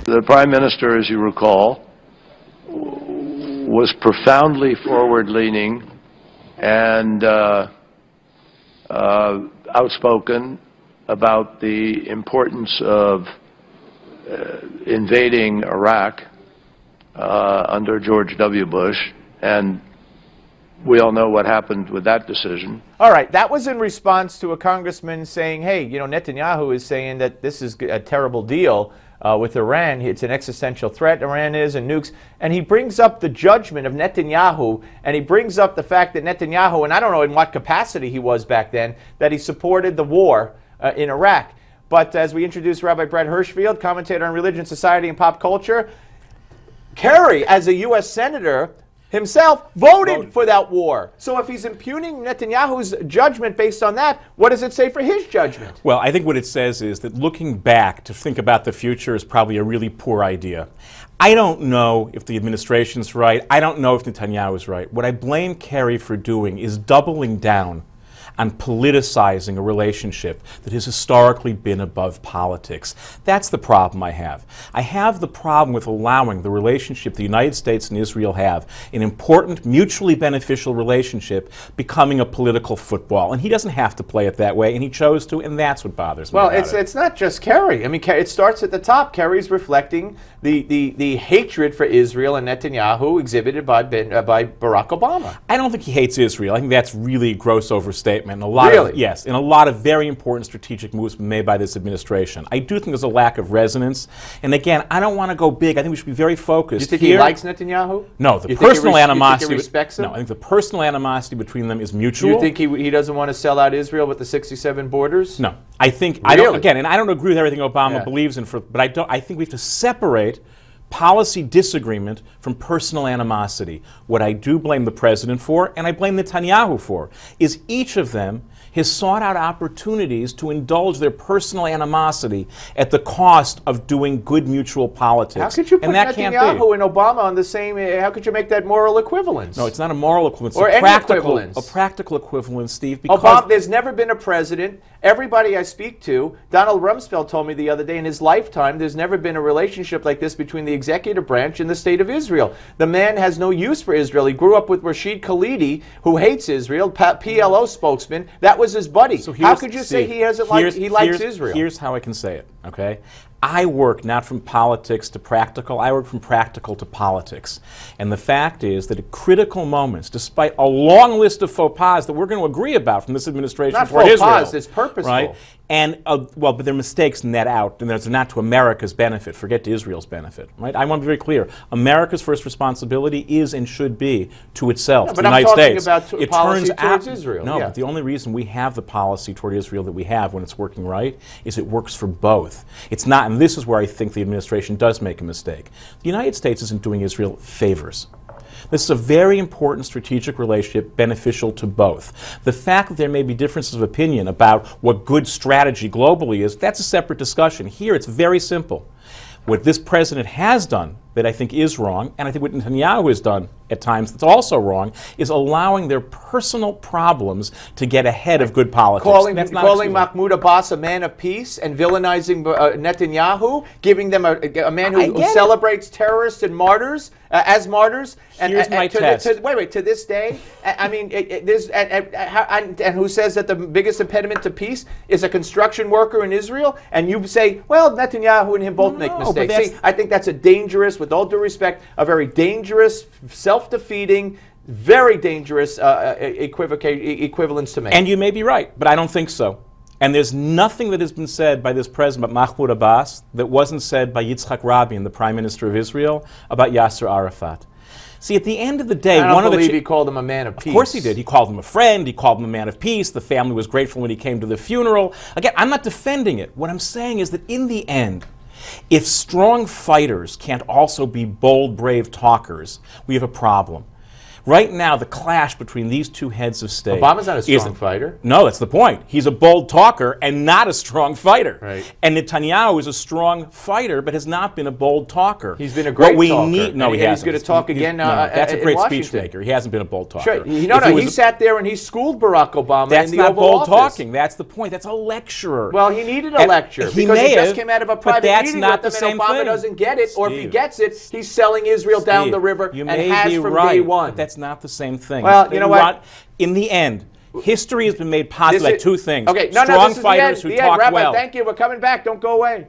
The Prime Minister, as you recall, was profoundly forward-leaning and outspoken about the importance of invading Iraq under George W. Bush, and we all know what happened with that decision. All right, that was in response to a congressman saying, hey, you know, Netanyahu is saying that this is a terrible deal with Iran. It's an existential threat, Iran is, and nukes. And he brings up the judgment of Netanyahu, and he brings up the fact that Netanyahu, and I don't know in what capacity he was back then, that he supported the war in Iraq. But as we introduce Rabbi Brett Hirschfield, commentator on religion, society, and pop culture, Kerry, as a U.S. senator, himself voted for that war. So if he's impugning Netanyahu's judgment based on that, what does it say for his judgment? Well, I think what it says is that looking back to think about the future is probably a really poor idea. I don't know if the administration's right. I don't know if Netanyahu is right. What I blame Kerry for doing is doubling down on politicizing a relationship that has historically been above politics. That's the problem I have. I have the problem with allowing the relationship the United States and Israel have, an important, mutually beneficial relationship, becoming a political football. And he doesn't have to play it that way, and he chose to, and that's what bothers me. Well, it's not just Kerry. I mean, it starts at the top. Kerry's reflecting the hatred for Israel and Netanyahu exhibited by Barack Obama. I don't think he hates Israel. I think that's really a gross overstatement. And a lot really? Yes, and a lot of very important strategic moves made by this administration. I do think there's a lack of resonance. And again, I don't want to go big. I think we should be very focused. You think he likes Netanyahu? No, the personal animosity. You think he respects him? No, I think the personal animosity between them is mutual. You think he doesn't want to sell out Israel with the 67 borders? No, I think really? I don't. Again, and I don't agree with everything Obama believes in, but I think we have to separate policy disagreement from personal animosity. What I do blame the president for, and I blame Netanyahu for, is each of them has sought out opportunities to indulge their personal animosity at the cost of doing good mutual politics. How could you put Netanyahu and Obama on the same, how could you make that moral equivalence? No, it's not a moral equivalence. Or it's a practical equivalence, Steve. Because Obama, there's never been a president, everybody I speak to, Donald Rumsfeld told me the other day, in his lifetime, there's never been a relationship like this between the executive branch and the state of Israel. The man has no use for Israel. He grew up with Rashid Khalidi, who hates Israel, PLO spokesman. That was his buddy. So how could you say he likes Israel? Here's how I can say it, okay? I work not from politics to practical, I work from practical to politics. And the fact is that at critical moments, despite a long list of faux pas that we're going to agree about from this administration for Israel. Not faux pas, it's purposeful. Right? And, well, but their mistakes net out, and they're not to America's benefit, forget to Israel's benefit. Right? I want to be very clear. America's first responsibility is and should be to itself, to the United States. But I'm talking about policy towards Israel. No, but the only reason we have the policy toward Israel that we have when it's working right is it works for both. It's not, and this is where I think the administration does make a mistake. The United States isn't doing Israel favors. This is a very important strategic relationship beneficial to both. The fact that there may be differences of opinion about what good strategy globally is, that's a separate discussion. Here it's very simple. What this president has done that I think is wrong, and I think what Netanyahu has done at times that's also wrong, is allowing their personal problems to get ahead of good politics. Calling Mahmoud Abbas a man of peace and villainizing Netanyahu, giving them a man who celebrates terrorists and martyrs as martyrs. Here's my test. Wait, to this day, I mean, and who says that the biggest impediment to peace is a construction worker in Israel, and you say, well, Netanyahu and him both make mistakes. See, I think that's a dangerous, with all due respect, a very dangerous, self-defeating, very dangerous equivalence to make. And you may be right, but I don't think so. And there's nothing that has been said by this president, Mahmoud Abbas, that wasn't said by Yitzhak Rabin, the Prime Minister of Israel, about Yasser Arafat. See, at the end of the day, I don't believe he called him a man of peace. Of course he did. He called him a friend. He called him a man of peace. The family was grateful when he came to the funeral. Again, I'm not defending it. What I'm saying is that in the end, if strong fighters can't also be bold, brave talkers, we have a problem. Right now, the clash between these two heads of state. Obama's not a strong fighter. No, that's the point. He's a bold talker and not a strong fighter. Right. And Netanyahu is a strong fighter, but has not been a bold talker. He's been a great talker. No, he hasn't. He's going to talk again. That's a great Washington. speechmaker. He hasn't been a bold talker. Sure. He sat there and he schooled Barack Obama That's in the not Oval bold Office. talking. That's the point. That's a lecturer. Well, he needed a lecture he because may he just have, came out of a but private that's meeting not with the them, and same Obama thing. doesn't get it, or if he Steve. gets it, he's selling Israel down the river you and may has be from right, day one. But that's not the same thing. Well, you know what? In the end, history has been made possible by two things. Okay, Strong this is fighters the who end. talk Rabbi, well. thank you. We're coming back. Don't go away.